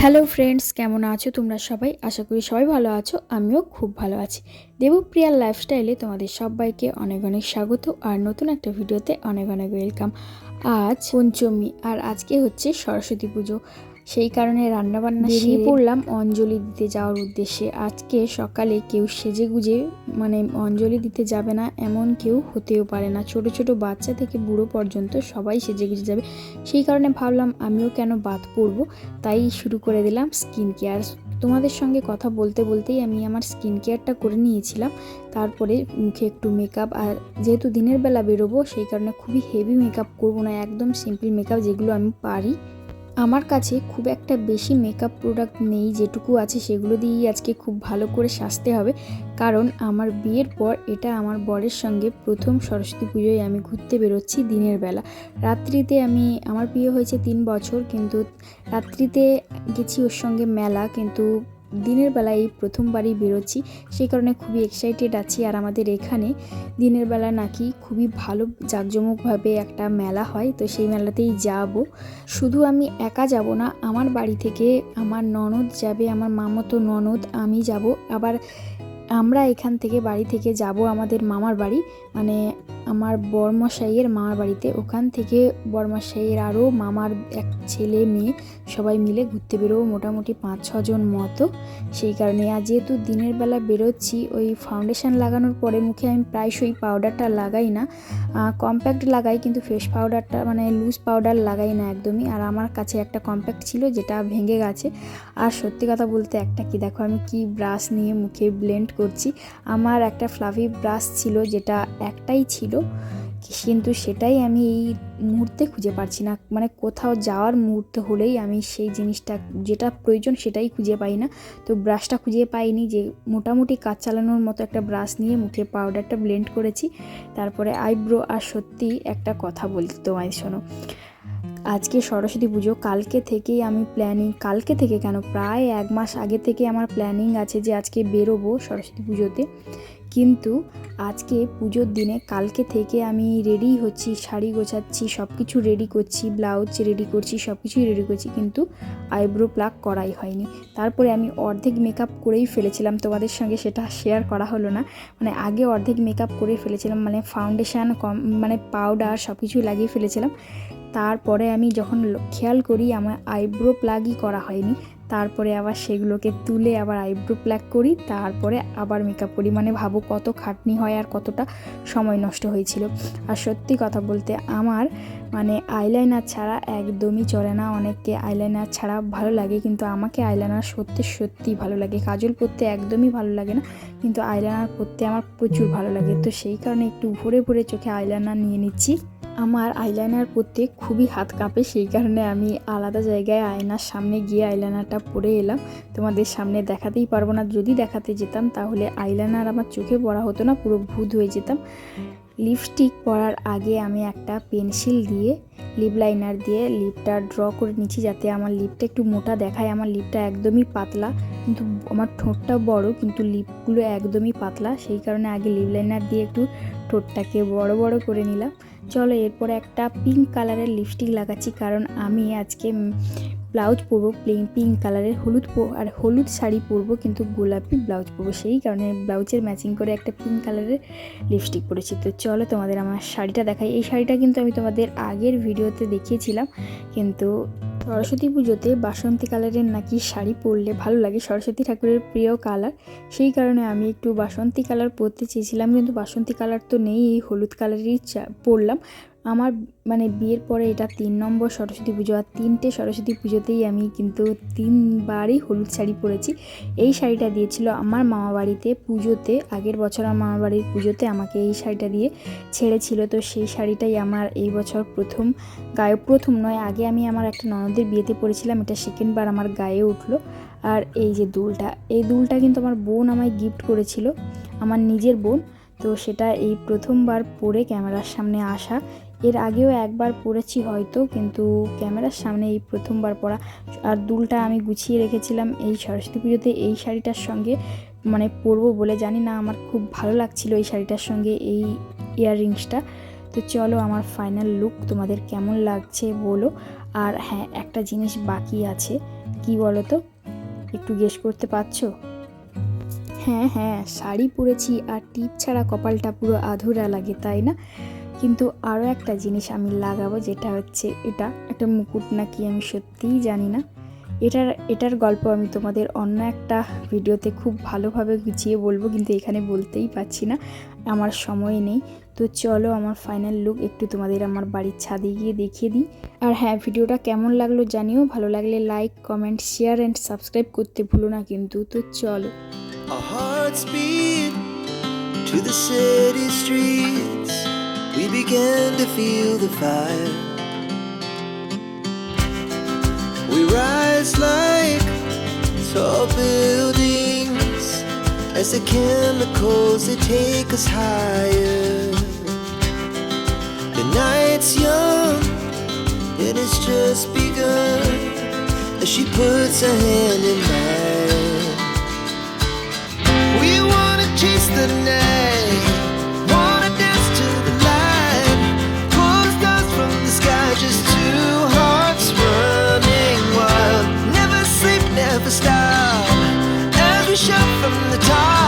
Hello friends, কেমন আছো তোমরা সবাই? আশা করি সবাই ভালো আছো। আমিও খুব ভালো আছি। দেবপ্রিয়ার লাইফস্টাইলে তোমাদের সবাইকে অনেক অনেক স্বাগত আর নতুন একটা ভিডিওতে অনেক অনেক ওয়েলকাম। আজ পঞ্চমী আর আজকে হচ্ছে সরস্বতী পুজো, সেই কারণে রান্নাবান্না বেরিয়ে পড়লাম অঞ্জলি দিতে যাওয়ার উদ্দেশ্যে। আজকে সকালে কেউ সেজে গুজে অঞ্জলি দিতে যাবে না এমন কেউ হতেও পারে না। ছোট ছোট বাচ্চা থেকে বুড়ো পর্যন্ত সবাই সেজে গুজে যাবে, সেই কারণে ভাবলাম আমিও কেন বাদ পড়বো, তাই শুরু করে দিলাম স্কিন কেয়ার। তোমাদের সঙ্গে কথা বলতে বলতেই আমি আমার স্কিন কেয়ারটা করে নিয়েছিলাম। তারপরে মুখে একটু মেকআপ, আর যেহেতু দিনের বেলা বেরোবো সেই কারণে খুবই হেভি মেকআপ করবো না, একদম সিম্পল মেকআপ যেগুলো আমি পারি। আমার কাছে খুব একটা বেশি মেকআপ প্রোডাক্ট নেই, যেটুকু আছে সেগুলো দিয়েই আজকে খুব ভালো করে সাজতে হবে। কারণ আমার বিয়ের পর এটা আমার বরের সঙ্গে প্রথম সরস্বতী পুজোয় আমি ঘুরতে বেরোচ্ছি দিনের বেলা। রাত্রিতে আমার বিয়ে হয়েছে 3 বছর, কিন্তু রাত্রিতে গেছি ওর সঙ্গে মেলা, কিন্তু দিনের বেলা এই প্রথমবারই বেরোচ্ছি, সেই কারণে খুবই এক্সাইটেড আছি। আর আমাদের এখানে দিনের বেলা নাকি খুবই ভালো জাঁকজমকভাবে একটা মেলা হয়, তো সেই মেলাতেই যাব। শুধু আমি একা যাব না, আমার বাড়ি থেকে আমার ননদ যাবে, আমার মামাতো ননদ, আমি যাব। আবার আমরা এখান থেকে বাড়ি থেকে যাব আমাদের মামার বাড়ি, মানে আমার বরমশাইয়ের মামার বাড়িতে। ওখান থেকে বরমশাইয়ের আরও মামার এক ছেলে মেয়ে সবাই মিলে ঘুরতে বেরোবো, মোটামুটি 5-6 জন মতো। সেই কারণে আর যেহেতু দিনের বেলা বেরোচ্ছি, ওই ফাউন্ডেশন লাগানোর পরে মুখে আমি প্রায়শই পাউডারটা লাগাই না, কম্প্যাক্ট লাগাই, কিন্তু ফেস পাউডারটা লুজ পাউডার লাগাই না একদমই। আর আমার কাছে একটা কম্প্যাক্ট ছিল যেটা ভেঙে গেছে। আর সত্যি কথা বলতে একটা কি দেখো আমি কি ব্রাশ নিয়ে মুখে ব্লেন্ড করছি। আমার একটা ফ্লাফি ব্রাশ ছিল, যেটা একটাই ছিল, কিন্তু সেটাই আমি এই মুহূর্তে খুঁজে পাচ্ছি না। কোথাও যাওয়ার মুহূর্ত হলেই আমি সেই জিনিসটা যেটা প্রয়োজন সেটাই খুঁজে পাই না। তো ব্রাশটা খুঁজে পাইনি, যে মোটামুটি কাজ চালানোর মতো একটা ব্রাশ নিয়ে মুখে পাউডারটা ব্লেন্ড করেছি। তারপরে আইব্রো। আর সত্যি একটা কথা বলতে তোমায় শোনো, আজকে সরস্বতী পুজো, কালকে থেকেই আমি কালকে থেকে কেন, প্রায় 1 মাস আগে থেকে আমার প্ল্যানিং আছে যে আজকে বেরোবো সরস্বতী পুজোতে। কিন্তু আজকে পুজোর দিনে কালকে থেকে আমি রেডি হচ্ছি, শাড়ি গোছাচ্ছি, সব কিছু রেডি করছি, ব্লাউজ রেডি করছি, সব কিছুই রেডি করছি, কিন্তু আইব্রো প্লাক করাই হয়নি। তারপরে আমি অর্ধেক মেকআপ করেই ফেলেছিলাম, তোমাদের সঙ্গে সেটা শেয়ার করা হলো না। আগে অর্ধেক মেকআপ করে ফেলেছিলাম, ফাউন্ডেশন পাউডার সব কিছুই লাগিয়ে ফেলেছিলাম। তারপরে আমি যখন খেয়াল করি আমার আইব্রো প্লাগই করা হয়নি, তারপরে আবার সেগুলোকে তুলে আবার আইব্রো প্লাগ করি, তারপরে আবার মেকআপ করি। ভাবো কত খাটনি হয় আর কতটা সময় নষ্ট হয়েছিল। আর সত্যি কথা বলতে আমার আইলাইনার ছাড়া একদমই চলে না। অনেককে আইলাইনার ছাড়া ভালো লাগে, কিন্তু আমাকে আইলাইনার সত্যি ভালো লাগে। কাজল পরতে একদমই ভালো লাগে না, কিন্তু আইলাইনার পরতে আমার প্রচুর ভালো লাগে। তো সেই কারণে একটু ভরে ভরে চোখে আইলাইনার নিয়ে নিচ্ছি। আমার আইলাইনার পরতে খুবই হাত কাঁপে, সেই কারণে আমি আলাদা জায়গায় আয়নার সামনে গিয়ে আইলাইনারটা পরে এলাম। তোমাদের সামনে দেখাতেই পারবো না, যদি দেখাতে যেতাম তাহলে আইলাইনার আমার চোখে পড়া হতো না, পুরো ভূত হয়ে যেতাম। লিপস্টিক পরার আগে আমি একটা পেন্সিল দিয়ে লিপ লাইনার দিয়ে লিপটা ড্র করে নিচ্ছি, যাতে আমার লিপটা একটু মোটা দেখায়। আমার লিপটা একদমই পাতলা, কিন্তু আমার ঠোঁটটা বড়, কিন্তু লিপগুলো একদমই পাতলা, সেই কারণে আগে লিপ লাইনার দিয়ে একটু ঠোঁটটাকে বড় বড় করে নিলাম। চলো এরপরে একটা পিঙ্ক কালারের লিপস্টিক লাগাচ্ছি, কারণ আমি আজকে ব্লাউজ পরবো পিঙ্ক কালারের, হলুদ শাড়ি পরবো, কিন্তু গোলাপি ব্লাউজ পরবো, সেই কারণে ব্লাউজের ম্যাচিং করে একটা পিঙ্ক কালারের লিপস্টিক পরেছি। তো চলো তোমাদের আমার শাড়িটা দেখাই। এই শাড়িটা কিন্তু আমি তোমাদের আগের ভিডিওতে দেখিয়েছিলাম, কিন্তু সরস্বতী পুজোতে বাসন্তী কালারের নাকি শাড়ি পরলে ভালো লাগে, সরস্বতী ঠাকুরের প্রিয় কালার, সেই কারণে আমি একটু বাসন্তী কালার পরতে চেয়েছিলাম, কিন্তু বাসন্তী কালার তো নেই, এই হলুদ কালারই পরলাম। আমার বিয়ের পরে এটা 3 নম্বর সরস্বতী পুজো, আর 3টে সরস্বতী পুজোতেই আমি কিন্তু 3বারই হলুদ শাড়ি পরেছি। এই শাড়িটা দিয়েছিল আমার মামাবাড়িতে পুজোতে, আগের বছর আমার মামাবাড়ির পুজোতে আমাকে এই শাড়িটা দিয়ে ছেড়েছিল। তো সেই শাড়িটাই আমার এই বছর প্রথম নয়, আগে আমি আমার একটা ননদের বিয়েতে পরেছিলাম, এটা সেকেন্ডবার আমার গায়ে উঠলো। আর এই যে এই দুলটা কিন্তু আমার বোন আমায় গিফট করেছিল, আমার নিজের বোন। তো সেটা এই প্রথমবার পরে ক্যামেরার সামনে আসা, এর আগেও একবার পরেছি হয়তো, কিন্তু ক্যামেরার সামনে এই প্রথমবার পরা। আর দুলটা আমি গুছিয়ে রেখেছিলাম এই সরস্বতী পুজোতে এই শাড়িটার সঙ্গে পরবো বলে। জানি না, আমার খুব ভালো লাগছিল এই শাড়িটার সঙ্গে এই ইয়াররিংসটা। তো চলো আমার ফাইনাল লুক তোমাদের কেমন লাগছে বলো। আর হ্যাঁ, একটা জিনিস বাকি আছে, কি বলো তো, একটু গেস করতে পারছো? হ্যাঁ হ্যাঁ, শাড়ি পরেছি আর টিপ ছাড়া কপালটা পুরো আধুরা লাগে, তাই না? কিন্তু আরও একটা জিনিস আমি লাগাবো, যেটা হচ্ছে এটা একটা মুকুট নাকি, আমি সত্যিই জানি না। এটার গল্প আমি তোমাদের অন্য একটা ভিডিওতে খুব ভালোভাবে গুছিয়ে বলবো, কিন্তু এখানে বলতেই পারছি না, আমার সময় নেই। তো চলো আমার ফাইনাল লুক একটু তোমাদের আমার বাড়ির ছাদে গিয়ে দেখিয়ে দিই। আর হ্যাঁ, ভিডিওটা কেমন লাগলো জানিও, ভালো লাগলে like, comment, share and subscribe করতে ভুলো না কিন্তু। তো চলো। Our hearts beat to the city streets. We began to feel the fire. We rise like tall buildings as the chemicals, they take us higher. The night's young and it's just begun as she puts her hand in mine. We wanna chase the night, wanna dance to the light, pull the stars from the sky, just two hearts running wild. Never sleep, never stop, as we shout from the top.